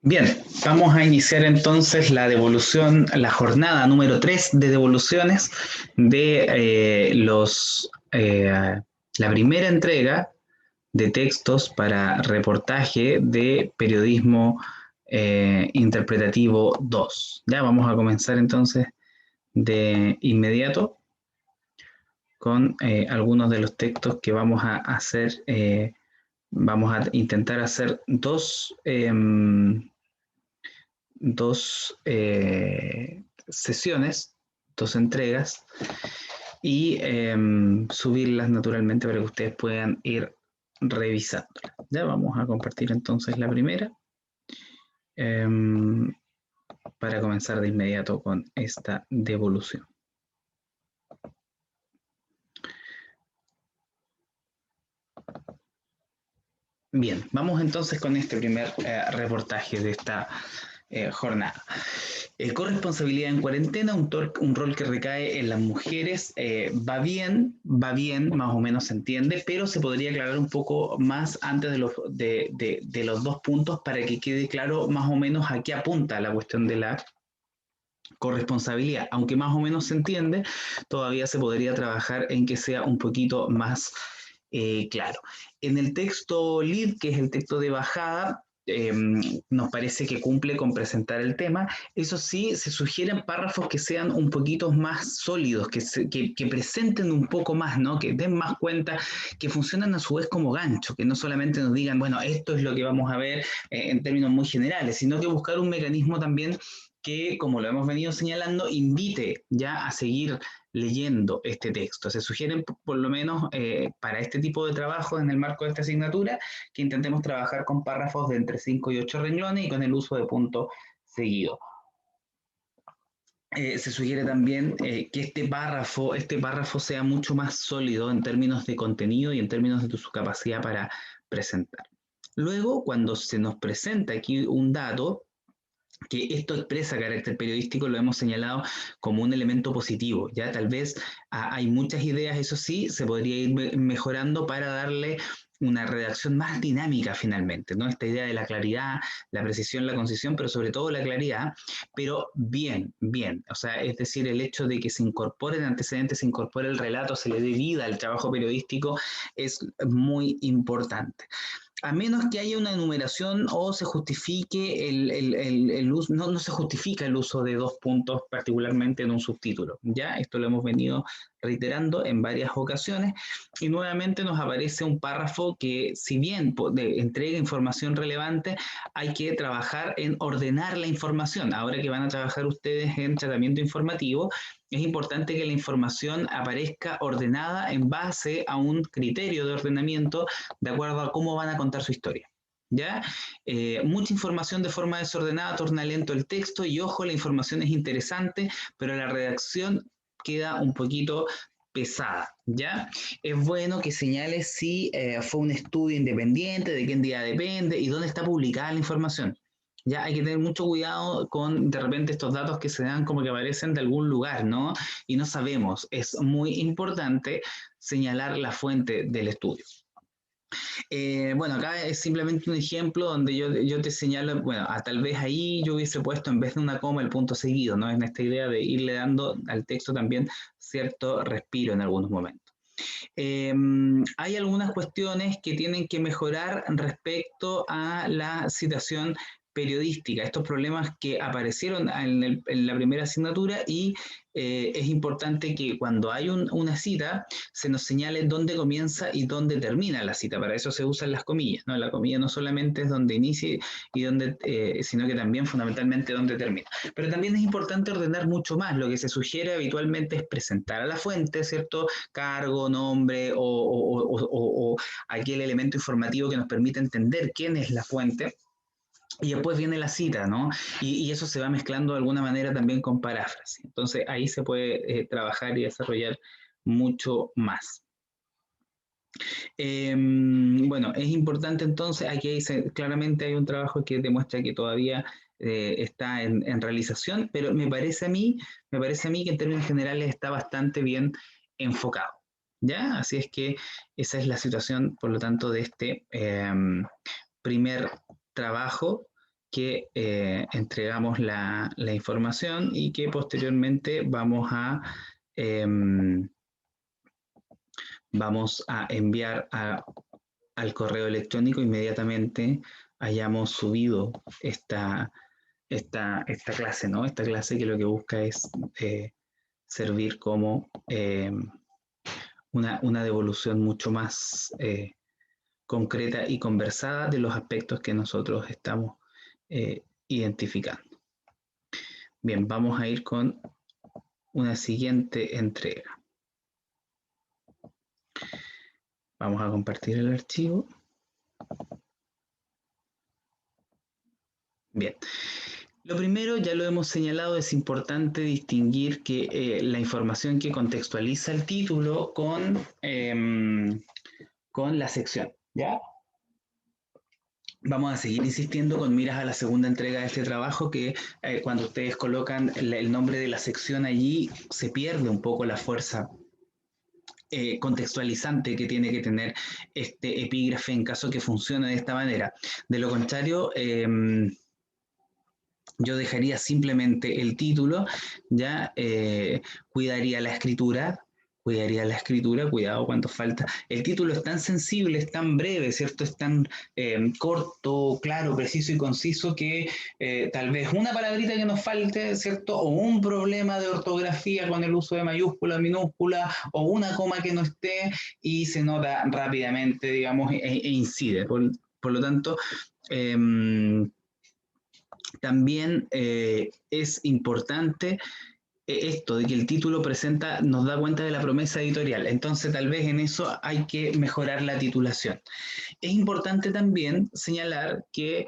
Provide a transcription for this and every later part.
Bien, vamos a iniciar entonces la devolución, la jornada número 3 de devoluciones de la primera entrega de textos para reportaje de periodismo interpretativo 2. Ya vamos a comenzar entonces de inmediato con algunos de los textos que vamos a hacer. Vamos a intentar hacer dos sesiones, dos entregas y subirlas naturalmente para que ustedes puedan ir revisándolas. Ya vamos a compartir entonces la primera eh, para comenzar de inmediato con esta devolución. Bien, vamos entonces con este primer reportaje de esta jornada. Corresponsabilidad en cuarentena, un rol que recae en las mujeres, va bien, más o menos se entiende, pero se podría aclarar un poco más antes de los dos puntos para que quede claro más o menos a qué apunta la cuestión de la corresponsabilidad. Aunque más o menos se entiende, todavía se podría trabajar en que sea un poquito más claro. En el texto lead, que es el texto de bajada, nos parece que cumple con presentar el tema. Eso sí, se sugieren párrafos que sean un poquito más sólidos, que presenten un poco más, ¿no? Que den más cuenta, que funcionan a su vez como gancho, que no solamente nos digan, bueno, esto es lo que vamos a ver en términos muy generales, sino que buscar un mecanismo también que, como lo hemos venido señalando, invite ya a seguir leyendo este texto. Se sugieren, por lo menos para este tipo de trabajo en el marco de esta asignatura, que intentemos trabajar con párrafos de entre 5 y 8 renglones y con el uso de punto seguido. Se sugiere también que este párrafo sea mucho más sólido en términos de contenido y en términos de su capacidad para presentar. Luego, cuando se nos presenta aquí un dato, que esto expresa carácter periodístico, lo hemos señalado como un elemento positivo. Ya tal vez hay muchas ideas, eso sí, se podría ir mejorando para darle una redacción más dinámica finalmente, ¿no? Esta idea de la claridad, la precisión, la concisión, pero sobre todo la claridad, pero bien. O sea, es decir, el hecho de que se incorporen antecedentes, se incorpore el relato, se le dé vida al trabajo periodístico es muy importante, a menos que haya una enumeración o se justifique el uso, no se justifica el uso de dos puntos, particularmente en un subtítulo. Ya, esto lo hemos venido reiterando en varias ocasiones y nuevamente nos aparece un párrafo que, si bien entrega información relevante, hay que trabajar en ordenar la información. Ahora que van a trabajar ustedes en tratamiento informativo, es importante que la información aparezca ordenada en base a un criterio de ordenamiento de acuerdo a cómo van a contar su historia. ¿Ya? Mucha información de forma desordenada torna lento el texto y ojo, la información es interesante, pero la redacción queda un poquito pesada, ¿ya? Es bueno que señale si fue un estudio independiente, de qué entidad depende y dónde está publicada la información. Ya hay que tener mucho cuidado con de repente estos datos que se dan como que aparecen de algún lugar, ¿no? Y no sabemos. Es muy importante señalar la fuente del estudio. Bueno, acá es simplemente un ejemplo donde yo te señalo, bueno, tal vez ahí yo hubiese puesto en vez de una coma el punto seguido, ¿no? En esta idea de irle dando al texto también cierto respiro en algunos momentos. Hay algunas cuestiones que tienen que mejorar respecto a la citación periodística, estos problemas que aparecieron en la primera asignatura y es importante que cuando hay una cita se nos señale dónde comienza y dónde termina la cita. Para eso se usan las comillas, ¿no? La comilla no solamente es donde inicia y donde, sino que también fundamentalmente dónde termina. Pero también es importante ordenar mucho más. Lo que se sugiere habitualmente es presentar a la fuente, ¿cierto? Cargo, nombre o aquel elemento informativo que nos permite entender quién es la fuente. Y después viene la cita, ¿no? Y eso se va mezclando de alguna manera también con paráfrasis. Entonces ahí se puede trabajar y desarrollar mucho más. Bueno, es importante entonces, aquí claramente hay un trabajo que demuestra que todavía está en realización, pero me parece a mí que en términos generales está bastante bien enfocado. ¿Ya? Así es que esa es la situación, por lo tanto, de este primer trabajo que entregamos la información y que posteriormente vamos a enviar al correo electrónico inmediatamente hayamos subido esta clase, ¿no? Esta clase que lo que busca es servir como una devolución mucho más concreta y conversada de los aspectos que nosotros estamos identificando. Bien, vamos a ir con una siguiente entrega. Vamos a compartir el archivo. Bien. Lo primero, ya lo hemos señalado, es importante distinguir que la información que contextualiza el título con la sección, ¿ya? Vamos a seguir insistiendo con miras a la segunda entrega de este trabajo, que cuando ustedes colocan el nombre de la sección allí, se pierde un poco la fuerza contextualizante que tiene que tener este epígrafe en caso que funcione de esta manera. De lo contrario, yo dejaría simplemente el título, ya cuidaría la escritura, cuidado cuánto falta. El título es tan sensible, es tan breve, ¿cierto? Es tan corto, claro, preciso y conciso que tal vez una palabrita que nos falte, ¿cierto? O un problema de ortografía con el uso de mayúsculas, minúsculas, o una coma que no esté y se nota rápidamente, digamos, e incide. Por lo tanto, también es importante esto de que el título nos da cuenta de la promesa editorial. Entonces, tal vez en eso hay que mejorar la titulación. Es importante también señalar que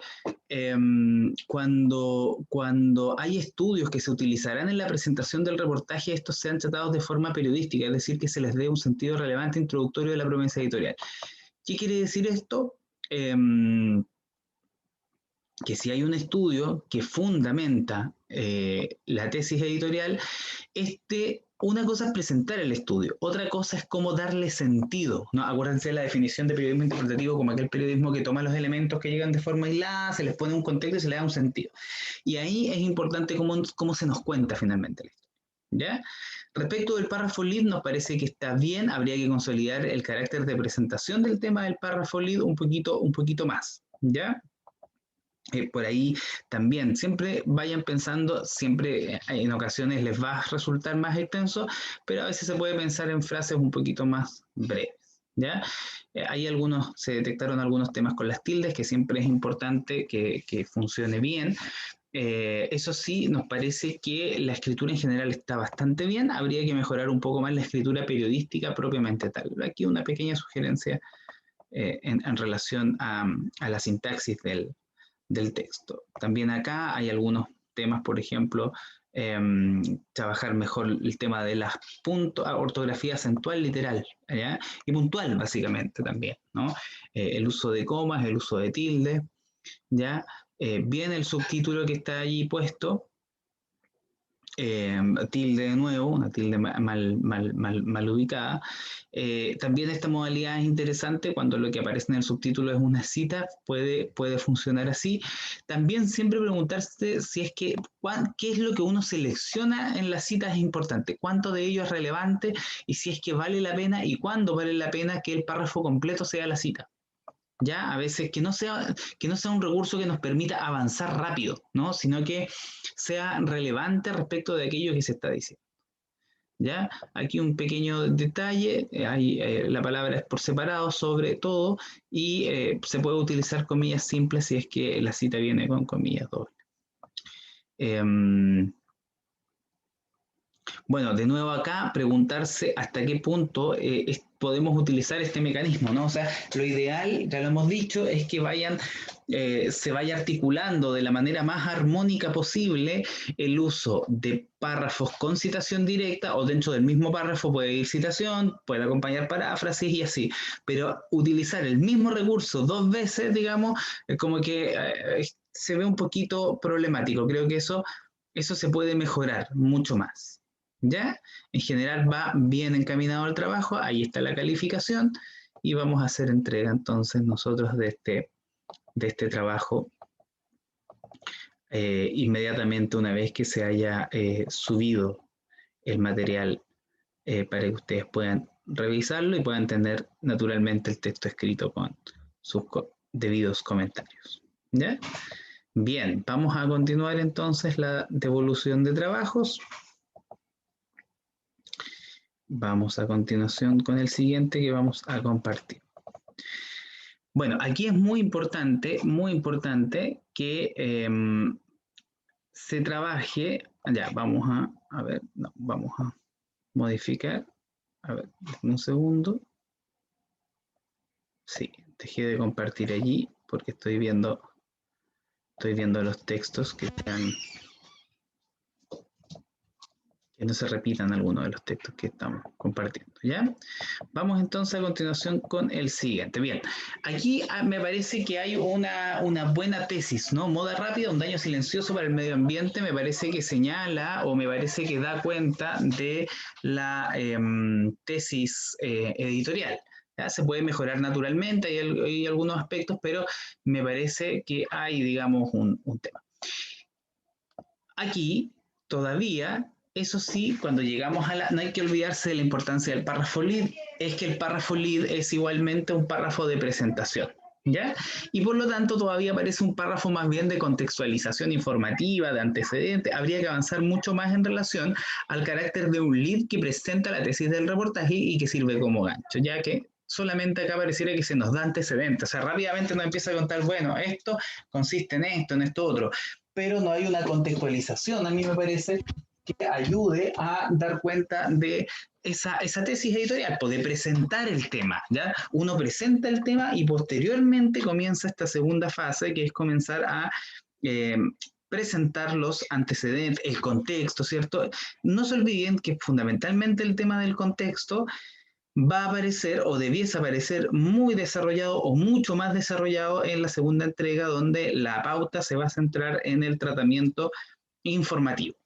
cuando hay estudios que se utilizarán en la presentación del reportaje, estos sean tratados de forma periodística, es decir, que se les dé un sentido relevante introductorio de la promesa editorial. ¿Qué quiere decir esto? Que si hay un estudio que fundamenta la tesis editorial, una cosa es presentar el estudio, otra cosa es cómo darle sentido, ¿no? Acuérdense de la definición de periodismo interpretativo como aquel periodismo que toma los elementos que llegan de forma aislada, se les pone un contexto y se les da un sentido. Y ahí es importante cómo se nos cuenta finalmente la historia, ¿ya? Respecto del párrafo lead, nos parece que está bien, habría que consolidar el carácter de presentación del tema del párrafo lead un poquito más, ¿ya? Por ahí también, siempre vayan pensando, siempre en ocasiones les va a resultar más extenso, pero a veces se puede pensar en frases un poquito más breves, ¿ya? Se detectaron algunos temas con las tildes, que siempre es importante que funcione bien. Eso sí, nos parece que la escritura en general está bastante bien, habría que mejorar un poco más la escritura periodística propiamente tal. Aquí una pequeña sugerencia en relación a la sintaxis del texto. También acá hay algunos temas, por ejemplo, trabajar mejor el tema de las ortografía acentual, literal, ¿ya? Y puntual, básicamente, también, ¿no? El uso de comas, el uso de tilde, ¿ya? Bien el subtítulo que está allí puesto, tilde de nuevo, una tilde mal ubicada. También esta modalidad es interesante cuando lo que aparece en el subtítulo es una cita, puede funcionar así. También siempre preguntarse si es que qué es lo que uno selecciona en la cita es importante, cuánto de ello es relevante y si es que vale la pena y cuándo vale la pena que el párrafo completo sea la cita. Ya, a veces que no sea un recurso que nos permita avanzar rápido, ¿no? Sino que sea relevante respecto de aquello que se está diciendo. ¿Ya? Aquí un pequeño detalle, la palabra es por separado sobre todo y se puede utilizar comillas simples si es que la cita viene con comillas dobles. Bueno, de nuevo acá, preguntarse hasta qué punto podemos utilizar este mecanismo, ¿no? O sea, lo ideal, ya lo hemos dicho, es que se vaya articulando de la manera más armónica posible el uso de párrafos con citación directa o dentro del mismo párrafo puede ir citación, puede acompañar paráfrasis y así, pero utilizar el mismo recurso dos veces, digamos, como que se ve un poquito problemático. Creo que eso se puede mejorar mucho más. ¿Ya? En general va bien encaminado el trabajo, ahí está la calificación y vamos a hacer entrega entonces nosotros de este trabajo inmediatamente una vez que se haya subido el material para que ustedes puedan revisarlo y puedan tener naturalmente el texto escrito con sus debidos comentarios. ¿Ya? Bien, vamos a continuar entonces la devolución de trabajos. Vamos a continuación con el siguiente que vamos a compartir. Bueno, aquí es muy importante que se trabaje, ya, a ver, no, vamos a modificar, a ver, un segundo. Sí, dejé de compartir allí porque estoy viendo los textos que no se repitan algunos de los textos que estamos compartiendo, ¿ya? Vamos entonces a continuación con el siguiente. Bien, aquí me parece que hay una buena tesis, ¿no? Moda rápida, un daño silencioso para el medio ambiente, me parece que señala o me parece que da cuenta de la tesis editorial. ¿Ya? Se puede mejorar naturalmente, hay algunos aspectos, pero me parece que hay, digamos, un tema. Aquí, todavía, eso sí, cuando llegamos a no hay que olvidarse de la importancia del párrafo lead, es que el párrafo lead es igualmente un párrafo de presentación, ¿ya? Y por lo tanto todavía aparece un párrafo más bien de contextualización informativa, de antecedentes, habría que avanzar mucho más en relación al carácter de un lead que presenta la tesis del reportaje y que sirve como gancho, ya que solamente acá pareciera que se nos da antecedentes, o sea, rápidamente nos empieza a contar, bueno, esto consiste en esto otro, pero no hay una contextualización, a mí me parece, que ayude a dar cuenta de esa tesis editorial, de presentar el tema, ¿ya? Uno presenta el tema y posteriormente comienza esta segunda fase, que es comenzar a presentar los antecedentes, el contexto, ¿cierto? No se olviden que fundamentalmente el tema del contexto va a aparecer o debiese aparecer muy desarrollado o mucho más desarrollado en la segunda entrega, donde la pauta se va a centrar en el tratamiento informativo.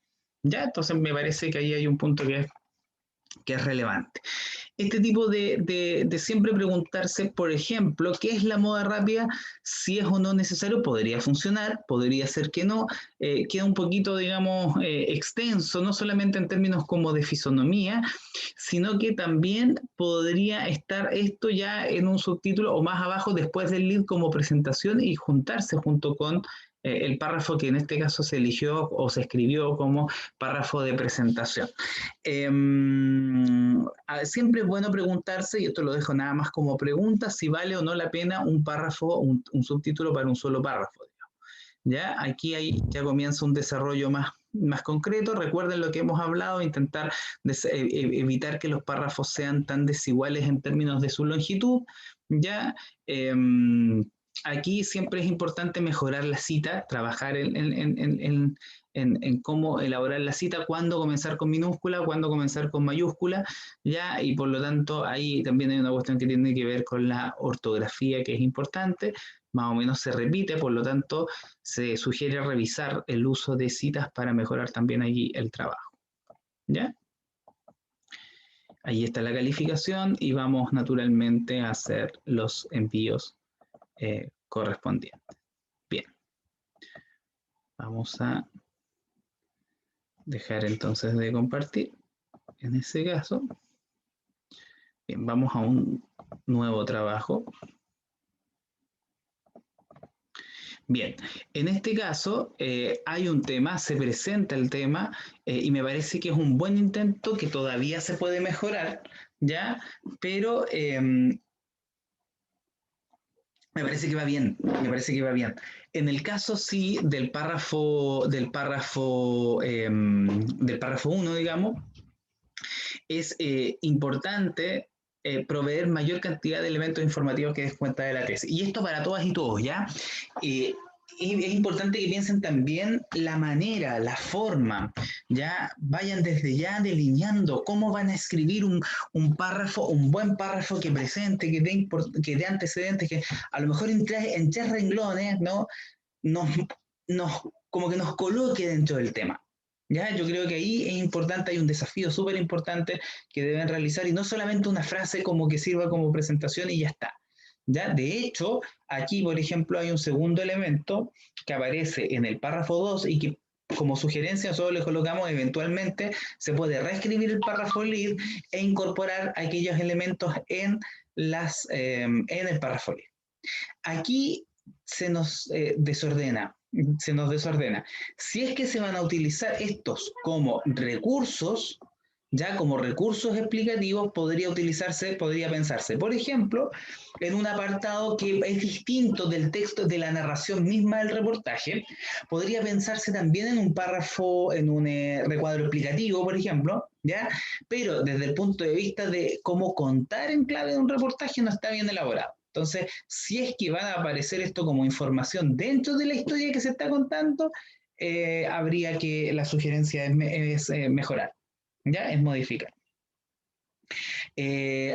¿Ya? Entonces me parece que ahí hay un punto que es relevante. Este tipo de siempre preguntarse, por ejemplo, ¿qué es la moda rápida? Si es o no necesario, podría funcionar, podría ser que no, queda un poquito, digamos, extenso, no solamente en términos como de fisonomía, sino que también podría estar esto ya en un subtítulo o más abajo después del lead como presentación y juntarse junto con el párrafo que en este caso se eligió o se escribió como párrafo de presentación. Siempre es bueno preguntarse, y esto lo dejo nada más como pregunta, si vale o no la pena un párrafo, un subtítulo para un solo párrafo. ¿Ya? Aquí ya comienza un desarrollo más concreto. Recuerden lo que hemos hablado, intentar evitar que los párrafos sean tan desiguales en términos de su longitud. ¿Ya? Aquí siempre es importante mejorar la cita, trabajar en cómo elaborar la cita, cuándo comenzar con minúscula, cuándo comenzar con mayúscula, ¿ya? Y por lo tanto ahí también hay una cuestión que tiene que ver con la ortografía, que es importante, más o menos se repite, por lo tanto se sugiere revisar el uso de citas para mejorar también allí el trabajo, ¿ya? Ahí está la calificación y vamos naturalmente a hacer los envíos correspondientes. Bien, vamos a dejar entonces de compartir en ese caso. Bien, vamos a un nuevo trabajo. Bien, en este caso hay un tema, se presenta el tema y me parece que es un buen intento que todavía se puede mejorar, ¿ya? Pero me parece que va bien, me parece que va bien. En el caso sí del párrafo 1, digamos, es importante proveer mayor cantidad de elementos informativos que des cuenta de la tesis. Y esto para todas y todos, ¿ya? Es importante que piensen también la manera, la forma, ya vayan desde ya delineando cómo van a escribir un párrafo, un buen párrafo que presente, que dé antecedentes, que a lo mejor en 3 renglones, ¿no? Nos, como que nos coloque dentro del tema. ¿Ya? Yo creo que ahí es importante, hay un desafío súper importante que deben realizar y no solamente una frase como que sirva como presentación y ya está. ¿Ya? De hecho, aquí, por ejemplo, hay un segundo elemento que aparece en el párrafo 2 y que como sugerencia solo le colocamos eventualmente, se puede reescribir el párrafo lead e incorporar aquellos elementos en el párrafo lead. Aquí se nos desordena. Si es que se van a utilizar estos como recursos, ya como recursos explicativos, podría pensarse, por ejemplo, en un apartado que es distinto del texto, de la narración misma del reportaje, podría pensarse también en un párrafo, en un recuadro explicativo, por ejemplo, ¿ya? Pero desde el punto de vista de cómo contar en clave de un reportaje no está bien elaborado. Entonces, si es que van a aparecer esto como información dentro de la historia que se está contando, la sugerencia es mejorar, ¿ya? Es modificar.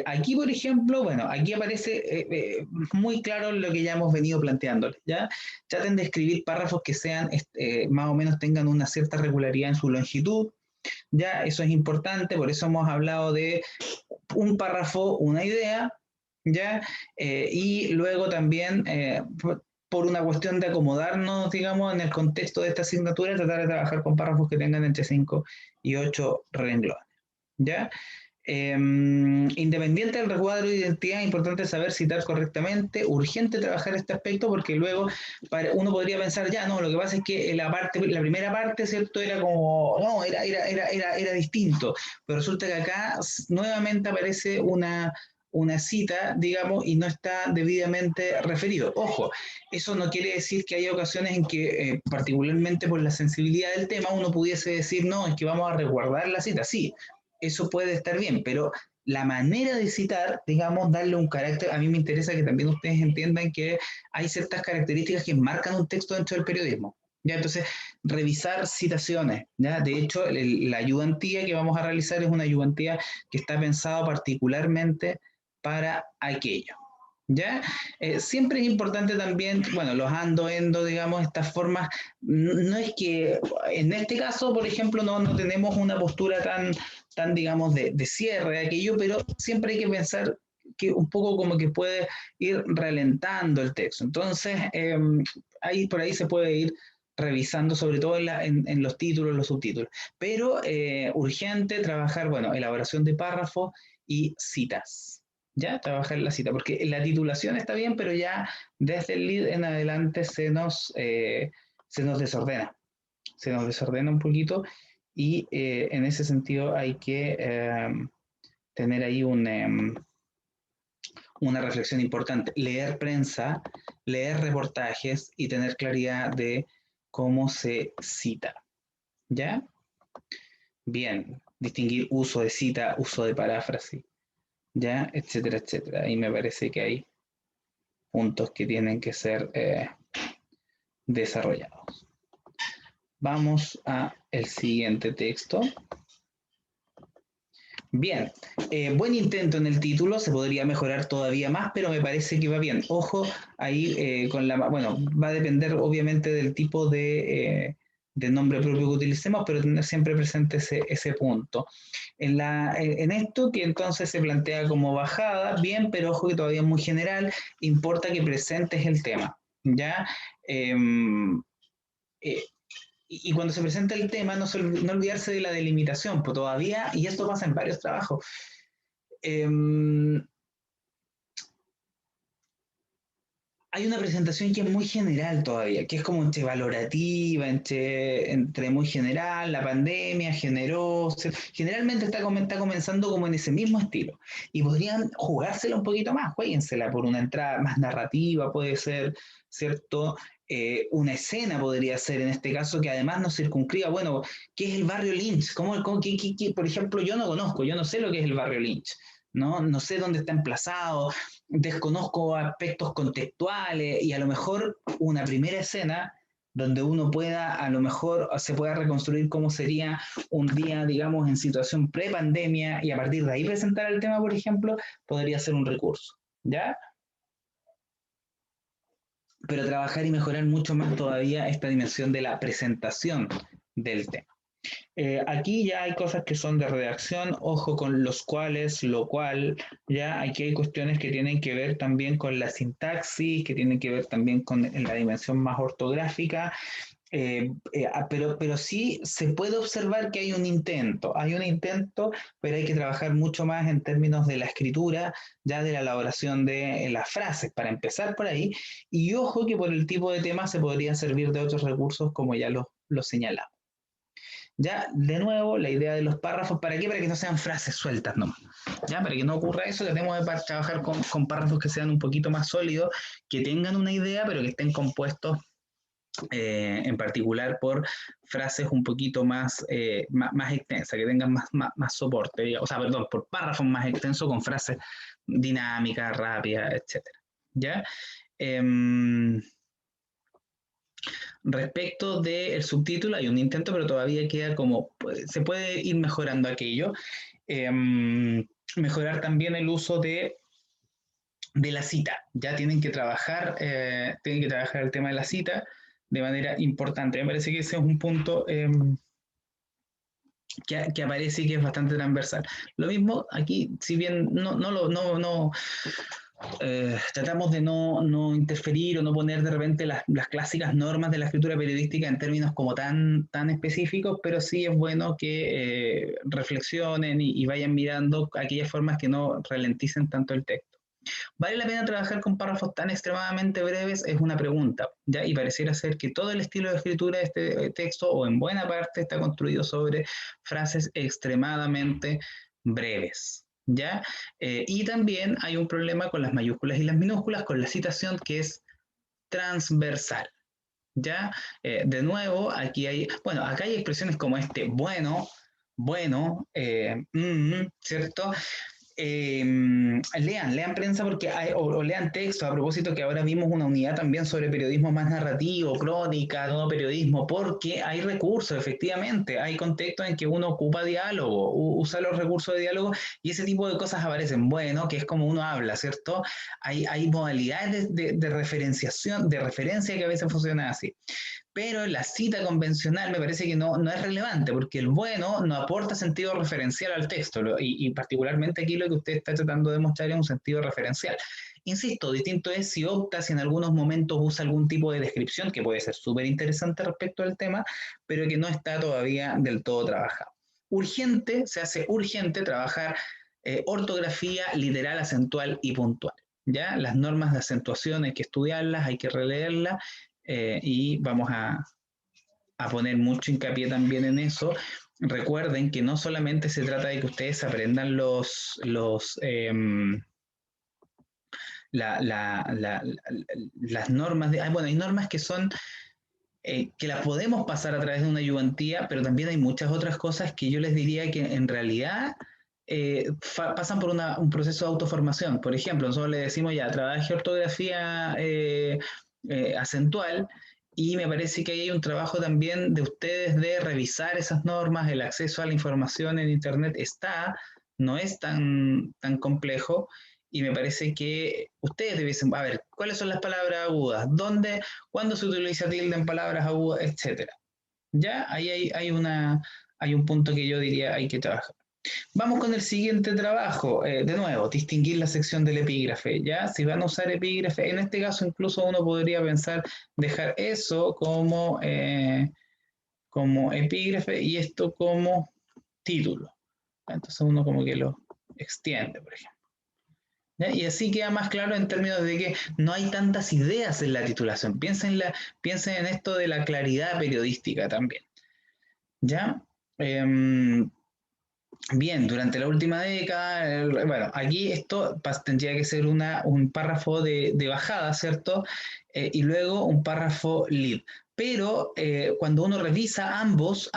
Aquí, por ejemplo, bueno, aquí aparece muy claro lo que ya hemos venido planteando, ¿ya? Traten de escribir párrafos que sean, más o menos tengan una cierta regularidad en su longitud, ¿ya? Eso es importante, por eso hemos hablado de un párrafo, una idea, ¿ya? Y luego también, por una cuestión de acomodarnos, digamos, en el contexto de esta asignatura, tratar de trabajar con párrafos que tengan entre 5 y 8 renglones, ¿ya? Independiente del recuadro de identidad, es importante saber citar correctamente, urgente trabajar este aspecto porque luego uno podría pensar, ya, no, lo que pasa es que la primera parte, ¿cierto? Era como, no, era distinto, pero resulta que acá nuevamente aparece una cita, digamos, y no está debidamente referido. Ojo, eso no quiere decir que haya ocasiones en que, particularmente por la sensibilidad del tema, uno pudiese decir, no, es que vamos a resguardar la cita. Sí, eso puede estar bien, pero la manera de citar, digamos, darle un carácter, a mí me interesa que también ustedes entiendan que hay ciertas características que marcan un texto dentro del periodismo. ¿Ya? Entonces, revisar citaciones. ¿Ya? De hecho, la ayudantía que vamos a realizar es una ayudantía que está pensada particularmente para aquello. ¿Ya? Siempre es importante también, bueno, los ando, endo, digamos, estas formas, no es que en este caso, por ejemplo, no tenemos una postura tan digamos, de cierre de aquello, pero siempre hay que pensar que un poco como que puede ir ralentando el texto. Entonces, ahí por ahí se puede ir revisando, sobre todo en los títulos, los subtítulos. Pero urgente trabajar, bueno, elaboración de párrafos y citas. ¿Ya? Trabajar en la cita, porque la titulación está bien, pero ya desde el lead en adelante se nos desordena. Se nos desordena un poquito y en ese sentido hay que tener ahí una reflexión importante. Leer prensa, leer reportajes y tener claridad de cómo se cita. ¿Ya? Bien, distinguir uso de cita, uso de paráfrasis, ¿ya? Etcétera, etcétera. Y me parece que hay puntos que tienen que ser desarrollados. Vamos a el siguiente texto. Bien, buen intento en el título, se podría mejorar todavía más, pero me parece que va bien. Ojo, ahí bueno, va a depender obviamente del tipo de nombre propio que utilicemos, pero tener siempre presente ese punto. En esto que entonces se plantea como bajada, bien, pero ojo que todavía es muy general, importa que presentes el tema, ¿ya? Eh, y cuando se presenta el tema, no olvidarse de la delimitación, pues todavía, y esto pasa en varios trabajos, eh, hay una presentación que es muy general todavía, que es como entre valorativa, entre muy general, la pandemia generó, generalmente está comenzando como en ese mismo estilo. Y podrían jugársela un poquito más, jueguensela por una entrada más narrativa, puede ser, ¿cierto? Una escena podría ser en este caso que además nos circunscriba, bueno, ¿qué es el barrio Lynch? Por ejemplo, yo no conozco, yo no sé lo que es el barrio Lynch. No sé dónde está emplazado, desconozco aspectos contextuales y a lo mejor una primera escena donde uno pueda, a lo mejor se pueda reconstruir cómo sería un día, digamos, en situación pre-pandemia y a partir de ahí presentar el tema, por ejemplo, podría ser un recurso, ¿ya? Pero trabajar y mejorar mucho más todavía esta dimensión de la presentación del tema. Aquí ya hay cosas que son de redacción, ojo con los cuales, lo cual, ya aquí hay cuestiones que tienen que ver también con la sintaxis, que tienen que ver también con la dimensión más ortográfica, pero sí se puede observar que hay un intento, pero hay que trabajar mucho más en términos de la escritura, ya de la elaboración de las frases, para empezar por ahí, y ojo que por el tipo de tema se podrían servir de otros recursos como ya lo señalamos. Ya, de nuevo, la idea de los párrafos, ¿para qué? Para que no sean frases sueltas nomás. Ya, para que no ocurra eso, tenemos que trabajar con párrafos que sean un poquito más sólidos, que tengan una idea, pero que estén compuestos en particular por frases un poquito más extensas, que tengan más soporte, o sea, perdón, por párrafos más extensos con frases dinámicas, rápidas, etcétera. ¿Ya? Em, Respecto del subtítulo, hay un intento, pero todavía queda como, se puede ir mejorando aquello. Mejorar también el uso de la cita. Ya tienen que trabajar el tema de la cita de manera importante. Me parece que ese es un punto que aparece y que es bastante transversal. Lo mismo aquí, si bien no tratamos de no interferir o no poner de repente las clásicas normas de la escritura periodística en términos como tan específicos, pero sí es bueno que reflexionen y vayan mirando aquellas formas que no ralenticen tanto el texto. ¿Vale la pena trabajar con párrafos tan extremadamente breves? Es una pregunta, ¿ya? Y pareciera ser que todo el estilo de escritura de este texto, o en buena parte, está construido sobre frases extremadamente breves, ¿ya? Y también hay un problema con las mayúsculas y las minúsculas, con la citación que es transversal. ¿Ya? De nuevo, bueno, acá hay expresiones como bueno, ¿cierto? Lean prensa porque o lean texto, a propósito que ahora vimos una unidad también sobre periodismo más narrativo, crónica, no periodismo, porque hay recursos, efectivamente, hay contextos en que uno ocupa diálogo, usa los recursos de diálogo y ese tipo de cosas aparecen, bueno, que es como uno habla, ¿cierto? Hay modalidades de referenciación, de referencia que a veces funcionan así, pero la cita convencional me parece que no es relevante, porque el bueno no aporta sentido referencial al texto, y particularmente aquí lo que usted está tratando de mostrar es un sentido referencial. Insisto, distinto es si opta, si en algunos momentos usa algún tipo de descripción, que puede ser súper interesante respecto al tema, pero que no está todavía del todo trabajado. Urgente, se hace urgente trabajar ortografía literal, acentual y puntual. ¿Ya? Las normas de acentuación hay que estudiarlas, hay que releerlas, y vamos a poner mucho hincapié también en eso. Recuerden que no solamente se trata de que ustedes aprendan las normas bueno, hay normas que son que las podemos pasar a través de una ayudantía, pero también hay muchas otras cosas que yo les diría que en realidad pasan por un proceso de autoformación. Por ejemplo, nosotros le decimos ya, trabaje ortografía acentual, y me parece que ahí hay un trabajo también de ustedes de revisar esas normas, el acceso a la información en Internet no es tan complejo, y me parece que ustedes debiesen, a ver, ¿cuáles son las palabras agudas? ¿Cuándo se utiliza tilde en palabras agudas? Etcétera. Ya, ahí hay un punto que yo diría hay que trabajar. Vamos con el siguiente trabajo. De nuevo, distinguir la sección del epígrafe. Ya, si van a usar epígrafe, en este caso incluso uno podría pensar dejar eso como epígrafe y esto como título. Entonces uno como que lo extiende, por ejemplo. ¿Ya? Y así queda más claro en términos de que no hay tantas ideas en la titulación. Piensen en esto de la claridad periodística también. ¿Ya? Eh, Bien, durante la última década, bueno, aquí esto tendría que ser un párrafo de bajada, ¿cierto? Y luego un párrafo lead. Pero cuando uno revisa ambos,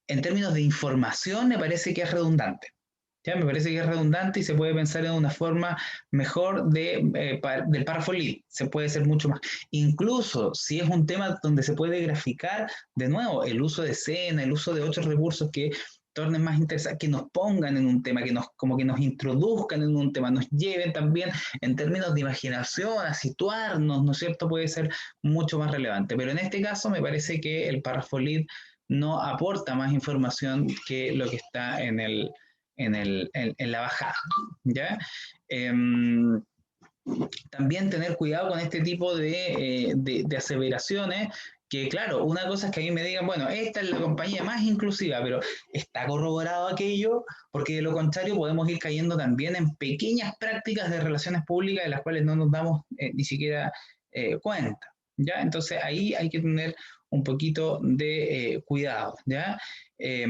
en términos de información, me parece que es redundante. ¿Ya? Me parece que es redundante y se puede pensar en una forma mejor del párrafo lead. Se puede ser mucho más. Incluso si es un tema donde se puede graficar, de nuevo, el uso de escena, el uso de otros recursos que tornen más interesantes, que nos pongan en un tema, como que nos introduzcan en un tema, nos lleven también en términos de imaginación a situarnos, ¿no es cierto? Puede ser mucho más relevante. Pero en este caso me parece que el párrafo lead no aporta más información que lo que está en la bajada, ¿ya? También tener cuidado con este tipo de aseveraciones, que claro, una cosa es que a mí me digan, bueno, esta es la compañía más inclusiva, pero ¿está corroborado aquello? Porque de lo contrario podemos ir cayendo también en pequeñas prácticas de relaciones públicas de las cuales no nos damos ni siquiera cuenta, ¿ya? Entonces ahí hay que tener un poquito de cuidado, ¿ya? Eh,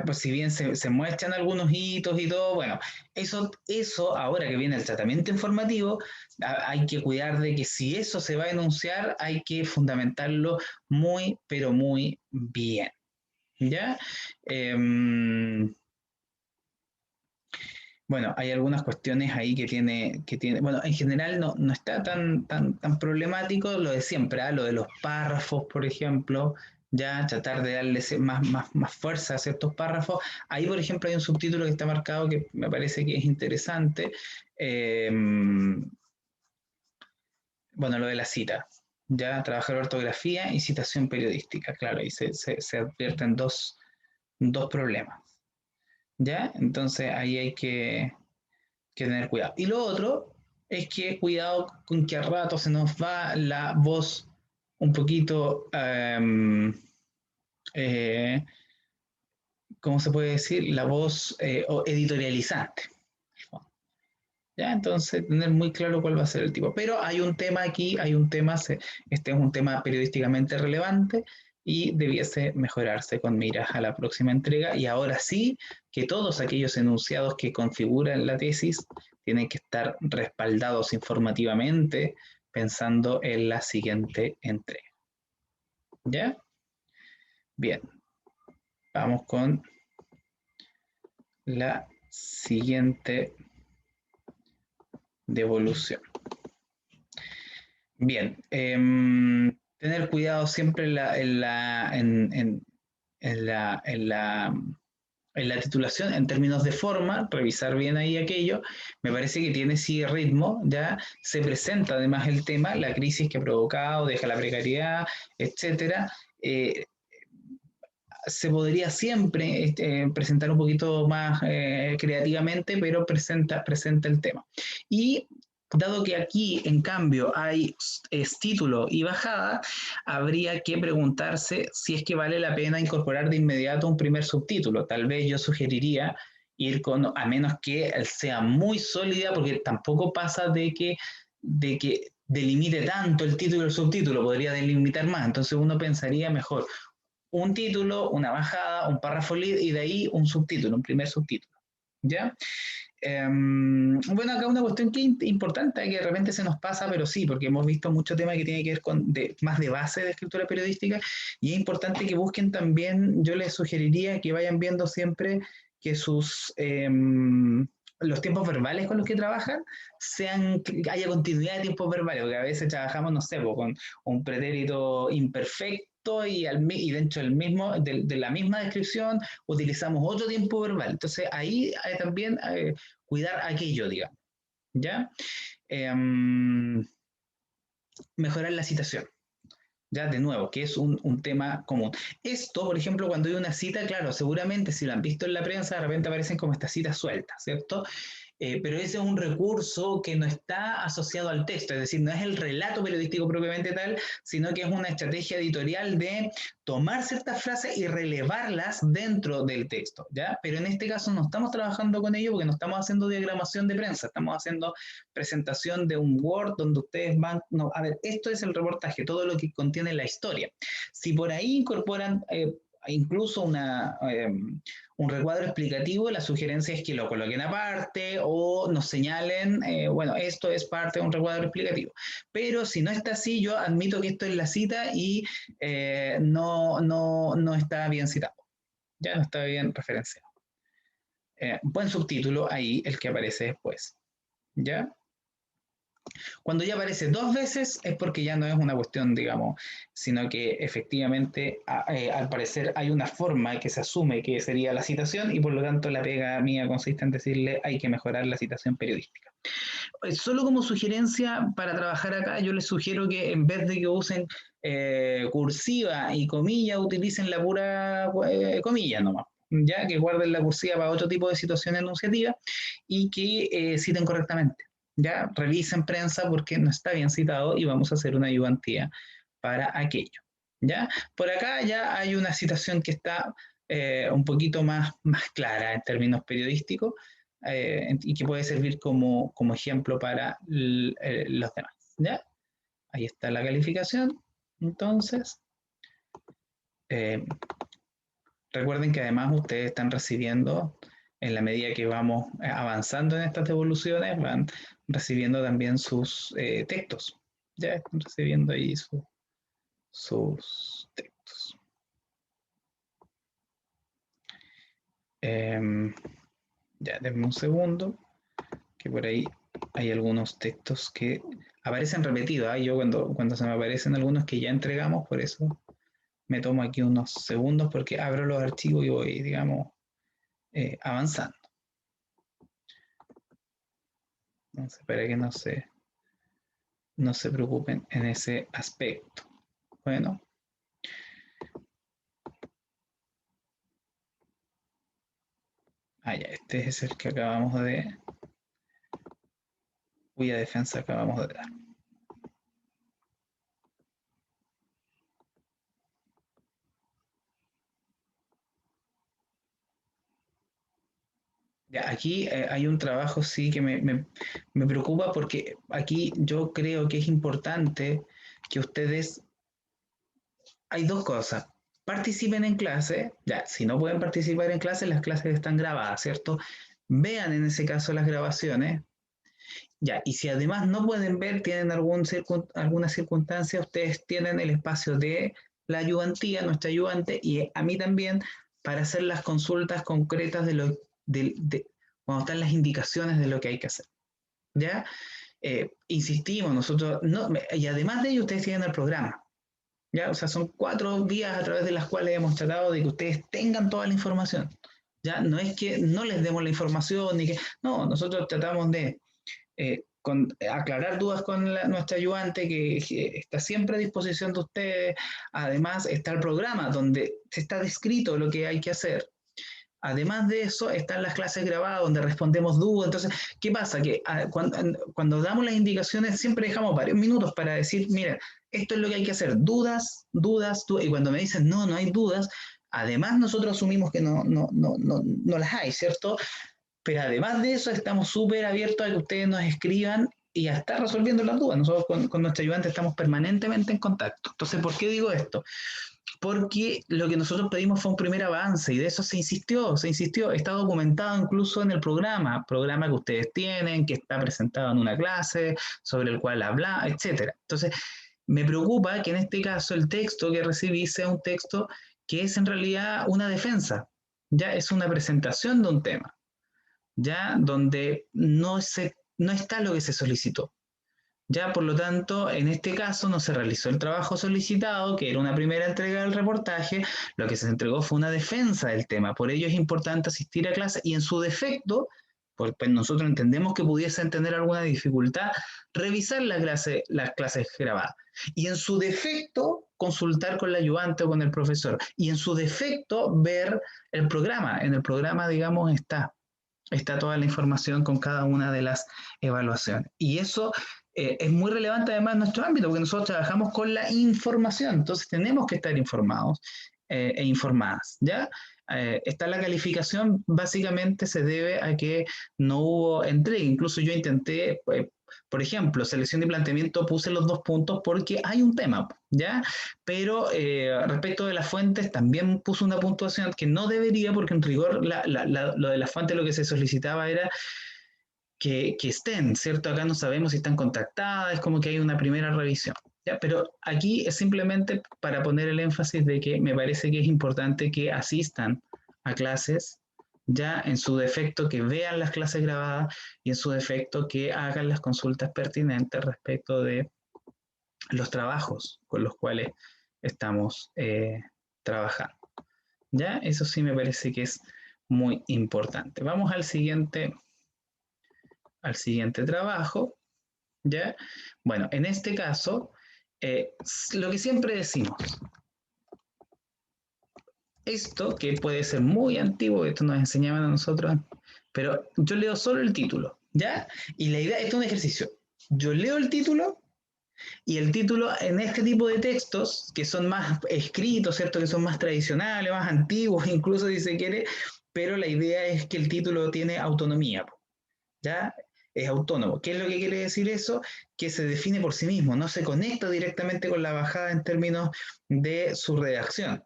pues si bien se muestran algunos hitos y todo, bueno, eso ahora que viene el tratamiento informativo, hay que cuidar de que si eso se va a enunciar, hay que fundamentarlo muy, pero muy bien. ¿Ya? Bueno, hay algunas cuestiones ahí que tiene, bueno, en general no está tan problemático lo de siempre, ¿ah? Lo de los párrafos, por ejemplo, ya tratar de darle más fuerza a ciertos párrafos. Ahí, por ejemplo, hay un subtítulo que está marcado que me parece que es interesante. Eh, bueno, lo de la cita, ya trabajar ortografía y citación periodística, claro, y se advierten dos problemas, ¿ya? Entonces ahí hay que tener cuidado. Y lo otro es que cuidado con que a rato se nos va la voz un poquito, eh, ¿cómo se puede decir? La voz editorializante. ¿Ya? Entonces, tener muy claro cuál va a ser el tipo. Pero hay un tema aquí, este es un tema periodísticamente relevante y debiese mejorarse con miras a la próxima entrega. Y ahora sí, que todos aquellos enunciados que configuran la tesis tienen que estar respaldados informativamente pensando en la siguiente entrega. ¿Ya? Bien, vamos con la siguiente devolución. Bien, tener cuidado siempre en la titulación en términos de forma, revisar bien ahí aquello. Me parece que tiene sí ritmo, ya se presenta además el tema, la crisis que ha provocado, deja la precariedad, etcétera. Se podría siempre presentar un poquito más creativamente, pero presenta el tema. Y dado que aquí, en cambio, hay título y bajada, habría que preguntarse si es que vale la pena incorporar de inmediato un primer subtítulo. Tal vez yo sugeriría ir con, a menos que sea muy sólida, porque tampoco pasa de que delimite tanto el título y el subtítulo, podría delimitar más. Entonces uno pensaría mejor un título, una bajada, un párrafo lead y de ahí un subtítulo, un primer subtítulo. ¿Ya? Bueno, acá una cuestión que es importante, que de repente se nos pasa, pero sí, porque hemos visto mucho tema que tiene que ver con más de base de escritura periodística y es importante que busquen también, yo les sugeriría que vayan viendo siempre que los tiempos verbales con los que trabajan que haya continuidad de tiempos verbales, porque a veces trabajamos, no sé, con un pretérito imperfecto y dentro de la misma descripción utilizamos otro tiempo verbal. Entonces ahí también cuidar aquello, digamos, ¿ya? Mejorar la citación, ya de nuevo, que es un tema común. Esto, por ejemplo, cuando hay una cita, claro, seguramente si lo han visto en la prensa, de repente aparecen como estas citas sueltas, ¿cierto? Pero ese es un recurso que no está asociado al texto, es decir, no es el relato periodístico propiamente tal, sino que es una estrategia editorial de tomar ciertas frases y relevarlas dentro del texto, ¿ya? Pero en este caso no estamos trabajando con ello porque no estamos haciendo diagramación de prensa, estamos haciendo presentación de un Word donde ustedes van, no, a ver, esto es el reportaje, todo lo que contiene la historia. Si por ahí incorporan incluso un recuadro explicativo, la sugerencia es que lo coloquen aparte o nos señalen, bueno, esto es parte de un recuadro explicativo. Pero si no está así, yo admito que esto es la cita y no está bien citado, ya no está bien referenciado. Buen subtítulo ahí, el que aparece después, ¿ya? Cuando ya aparece 2 veces es porque ya no es una cuestión, digamos, sino que efectivamente al parecer hay una forma que se asume que sería la citación y por lo tanto la pega mía consiste en decirle hay que mejorar la citación periodística. Solo como sugerencia para trabajar acá, yo les sugiero que en vez de que usen cursiva y comilla, utilicen la pura comilla nomás. Ya que guarden la cursiva para otro tipo de situación enunciativa y que citen correctamente. Ya revisen prensa porque no está bien citado y vamos a hacer una ayudantía para aquello. ¿Ya? Por acá ya hay una citación que está un poquito más clara en términos periodísticos y que puede servir como ejemplo para los demás. ¿Ya? Ahí está la calificación. Entonces, eh, recuerden que además ustedes están recibiendo, en la medida que vamos avanzando en estas devoluciones, van recibiendo también sus textos. Ya están recibiendo ahí sus textos. Ya, denme un segundo, que por ahí hay algunos textos que aparecen repetidos. ¿Eh? Yo cuando se me aparecen algunos que ya entregamos, por eso me tomo aquí unos segundos porque abro los archivos y voy, digamos, avanzando. Entonces, para que no se preocupen en ese aspecto. Bueno. Ya, este es el que acabamos de, cuya defensa acabamos de dar. Ya, aquí hay un trabajo, sí, que me preocupa porque aquí yo creo que es importante que ustedes, hay dos cosas, participen en clase, ya, si no pueden participar en clase, las clases están grabadas, ¿cierto? Vean en ese caso las grabaciones, ya, y si además no pueden ver, tienen alguna circunstancia, ustedes tienen el espacio de la ayudantía, nuestra ayudante, y a mí también, para hacer las consultas concretas cuando están las indicaciones de lo que hay que hacer. ¿Ya? Insistimos, nosotros, no, y además de ello, ustedes tienen el programa. ¿Ya? O sea, son 4 vías a través de las cuales hemos tratado de que ustedes tengan toda la información. ¿Ya? No es que no les demos la información, ni que, no, nosotros tratamos de aclarar dudas con nuestra ayudante que está siempre a disposición de ustedes. Además está el programa donde está descrito lo que hay que hacer. Además de eso, están las clases grabadas donde respondemos dudas. Entonces, ¿qué pasa? Que cuando damos las indicaciones siempre dejamos varios minutos para decir, mira, esto es lo que hay que hacer, dudas, dudas, dudas. Y cuando me dicen, no, no hay dudas, además nosotros asumimos que no las hay, ¿cierto? Pero además de eso, estamos súper abiertos a que ustedes nos escriban y a estar resolviendo las dudas. Nosotros con nuestro ayudante estamos permanentemente en contacto. Entonces, ¿por qué digo esto? Porque lo que nosotros pedimos fue un primer avance y de eso se insistió, está documentado incluso en el programa que ustedes tienen, que está presentado en una clase, sobre el cual habla, etcétera. Entonces, me preocupa que en este caso el texto que recibí sea un texto que es en realidad una defensa, ya es una presentación de un tema, ya donde no está lo que se solicitó. Ya, por lo tanto, en este caso no se realizó el trabajo solicitado, que era una primera entrega del reportaje, lo que se entregó fue una defensa del tema. Por ello es importante asistir a clase y en su defecto, pues nosotros entendemos que pudiesen tener alguna dificultad, revisar las clases grabadas. Y en su defecto, consultar con el ayudante o con el profesor. Y en su defecto, ver el programa. En el programa, digamos, está toda la información con cada una de las evaluaciones. Y eso es muy relevante además en nuestro ámbito, porque nosotros trabajamos con la información, entonces tenemos que estar informados e informadas, ¿ya? Está la calificación, básicamente se debe a que no hubo entrega. Incluso yo intenté, por ejemplo, selección y planteamiento, puse los 2 puntos porque hay un tema, ¿ya? Pero respecto de las fuentes, también puse una puntuación que no debería, porque en rigor lo de las fuentes lo que se solicitaba era que estén, ¿cierto? Acá no sabemos si están contactadas, es como que hay una primera revisión. ¿Ya? Pero aquí es simplemente para poner el énfasis de que me parece que es importante que asistan a clases ya en su defecto que vean las clases grabadas y en su defecto que hagan las consultas pertinentes respecto de los trabajos con los cuales estamos trabajando. ¿Ya? Eso sí me parece que es muy importante. Vamos al siguiente trabajo, ¿ya? Bueno, en este caso, lo que siempre decimos, esto que puede ser muy antiguo, esto nos enseñaban a nosotros, pero yo leo solo el título, ¿ya? Y la idea, esto es un ejercicio. Yo leo el título y el título en este tipo de textos, que son más escritos, ¿cierto? Que son más tradicionales, más antiguos, incluso si se quiere, pero la idea es que el título tiene autonomía, ¿ya? Es autónomo. ¿Qué es lo que quiere decir eso? Que se define por sí mismo, no se conecta directamente con la bajada en términos de su redacción,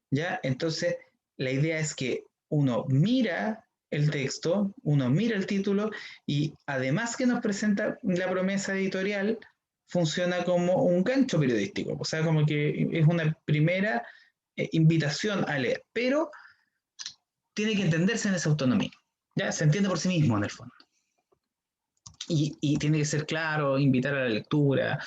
¿ya? Entonces, la idea es que uno mira el texto, uno mira el título y además que nos presenta la promesa editorial, funciona como un gancho periodístico, o sea, como que es una primera invitación a leer, pero tiene que entenderse en esa autonomía, ¿ya? Se entiende por sí mismo en el fondo. Y tiene que ser claro, invitar a la lectura,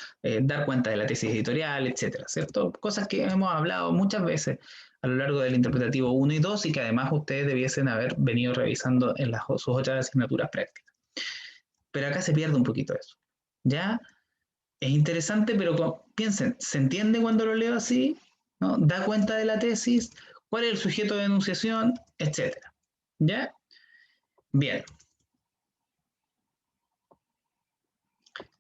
dar cuenta de la tesis editorial, etcétera, ¿cierto? Cosas que hemos hablado muchas veces a lo largo del interpretativo 1 y 2 y que además ustedes debiesen haber venido revisando en sus otras asignaturas prácticas. Pero acá se pierde un poquito eso. ¿Ya? Es interesante, pero piensen, ¿se entiende cuando lo leo así? ¿No? ¿Da cuenta de la tesis? ¿Cuál es el sujeto de enunciación? Etcétera. ¿Ya? Bien.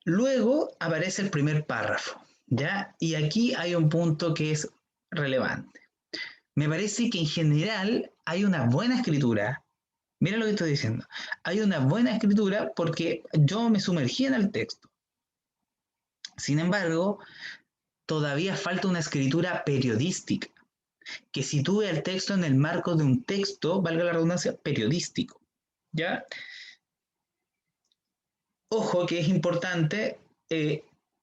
Luego aparece el primer párrafo, ¿ya? Y aquí hay un punto que es relevante. Me parece que en general hay una buena escritura. Mira lo que estoy diciendo. Hay una buena escritura porque yo me sumergí en el texto. Sin embargo, todavía falta una escritura periodística que sitúe el texto en el marco de un texto, valga la redundancia, periodístico. ¿Ya? Ojo que es importante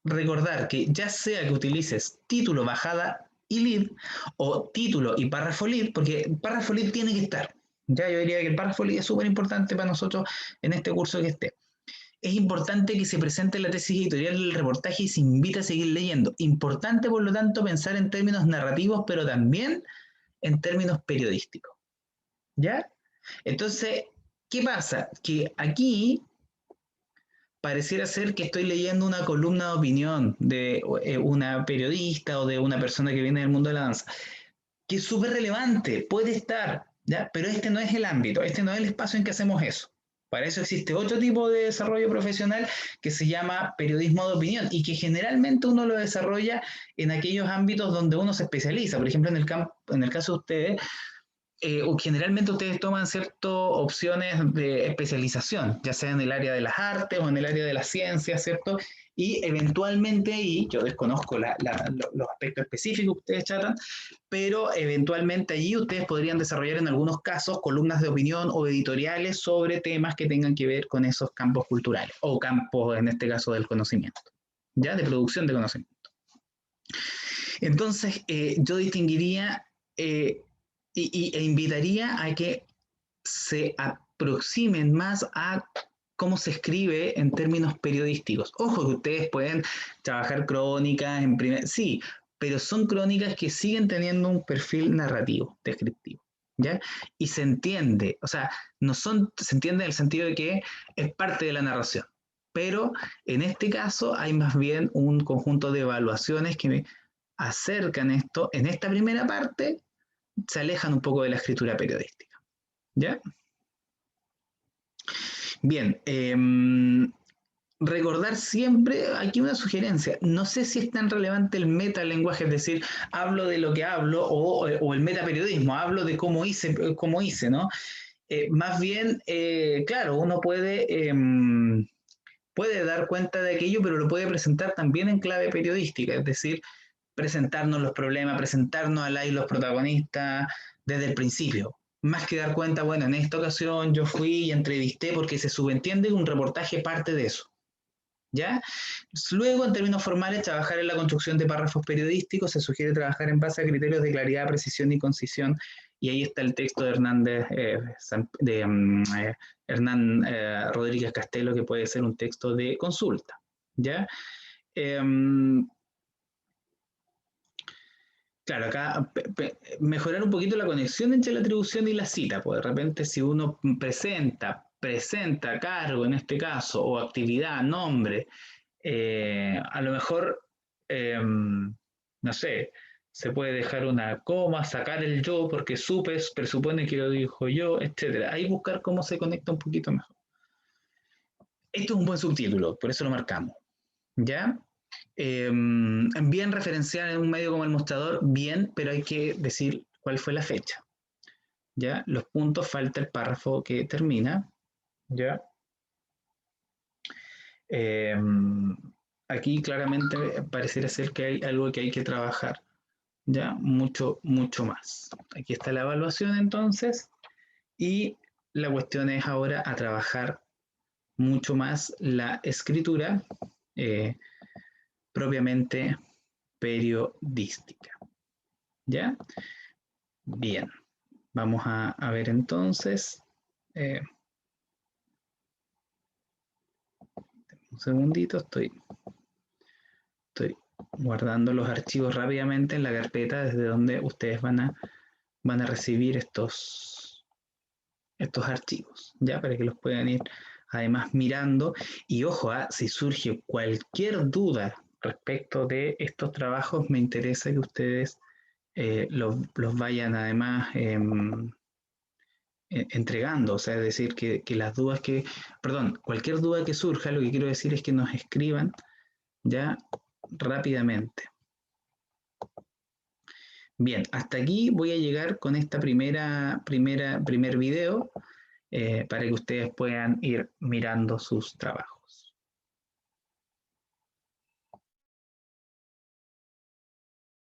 recordar que ya sea que utilices título, bajada y lead o título y párrafo lead, porque el párrafo lead tiene que estar. Ya yo diría que el párrafo lead es súper importante para nosotros en este curso que esté. Es importante que se presente la tesis editorial del reportaje y se invita a seguir leyendo. Importante, por lo tanto, pensar en términos narrativos, pero también en términos periodísticos. ¿Ya? Entonces, ¿qué pasa? Que aquí pareciera ser que estoy leyendo una columna de opinión de una periodista o de una persona que viene del mundo de la danza, que es súper relevante, puede estar, ¿ya? Pero este no es el ámbito, este no es el espacio en que hacemos eso. Para eso existe otro tipo de desarrollo profesional que se llama periodismo de opinión y que generalmente uno lo desarrolla en aquellos ámbitos donde uno se especializa. Por ejemplo, en el caso de ustedes, generalmente ustedes toman ciertas opciones de especialización, ya sea en el área de las artes o en el área de las ciencias, ¿cierto? Y eventualmente, y yo desconozco los aspectos específicos que ustedes tratan, pero eventualmente allí ustedes podrían desarrollar en algunos casos columnas de opinión o editoriales sobre temas que tengan que ver con esos campos culturales o campos, en este caso, del conocimiento, ya de producción de conocimiento. Entonces, yo distinguiría e invitaría a que se aproximen más a cómo se escribe en términos periodísticos. Ojo que ustedes pueden trabajar crónicas en primer, sí, pero son crónicas que siguen teniendo un perfil narrativo, descriptivo, ¿ya? Y se entiende, o sea, no son, se entiende en el sentido de que es parte de la narración, pero en este caso hay más bien un conjunto de evaluaciones que acercan esto, en esta primera parte, se alejan un poco de la escritura periodística, ¿ya? Bien, recordar siempre, aquí una sugerencia, no sé si es tan relevante el metalenguaje, es decir, hablo de lo que hablo o el metaperiodismo, hablo de cómo hice, ¿no? Más bien, claro, uno puede dar cuenta de aquello, pero lo puede presentar también en clave periodística, es decir, presentarnos los problemas, presentarnos a la y los protagonistas desde el principio. Más que dar cuenta, bueno, en esta ocasión yo fui y entrevisté porque se subentiende que un reportaje parte de eso. ¿Ya? Luego, en términos formales, trabajar en la construcción de párrafos periodísticos, se sugiere trabajar en base a criterios de claridad, precisión y concisión y ahí está el texto de Hernán Rodríguez Castelo, que puede ser un texto de consulta, ¿ya? Claro, acá mejorar un poquito la conexión entre la atribución y la cita, pues de repente si uno presenta cargo en este caso, o actividad, nombre, a lo mejor, no sé, se puede dejar una coma, sacar el yo porque presupone que lo dijo yo, etcétera. Ahí buscar cómo se conecta un poquito mejor. Esto es un buen subtítulo, por eso lo marcamos. ¿Ya? Bien referenciar en un medio como el mostrador, bien, pero hay que decir cuál fue la fecha. ¿Ya? Los puntos, falta el párrafo que termina. ¿Ya? Eh, Aquí claramente pareciera ser que hay algo que hay que trabajar. ¿Ya? Mucho, mucho más. Aquí está la evaluación entonces. Y la cuestión es ahora a trabajar mucho más la escritura propiamente periodística. ¿Ya? Bien, vamos a ver entonces. eh, un segundito, estoy guardando los archivos rápidamente en la carpeta desde donde ustedes van a recibir estos archivos, ¿ya? Para que los puedan ir además mirando. Y ojo, si surge cualquier duda respecto de estos trabajos, me interesa que ustedes los vayan además entregando, o sea, es decir, que las dudas perdón, cualquier duda que surja, lo que quiero decir es que nos escriban ya rápidamente. Bien, hasta aquí voy a llegar con esta primer video para que ustedes puedan ir mirando sus trabajos.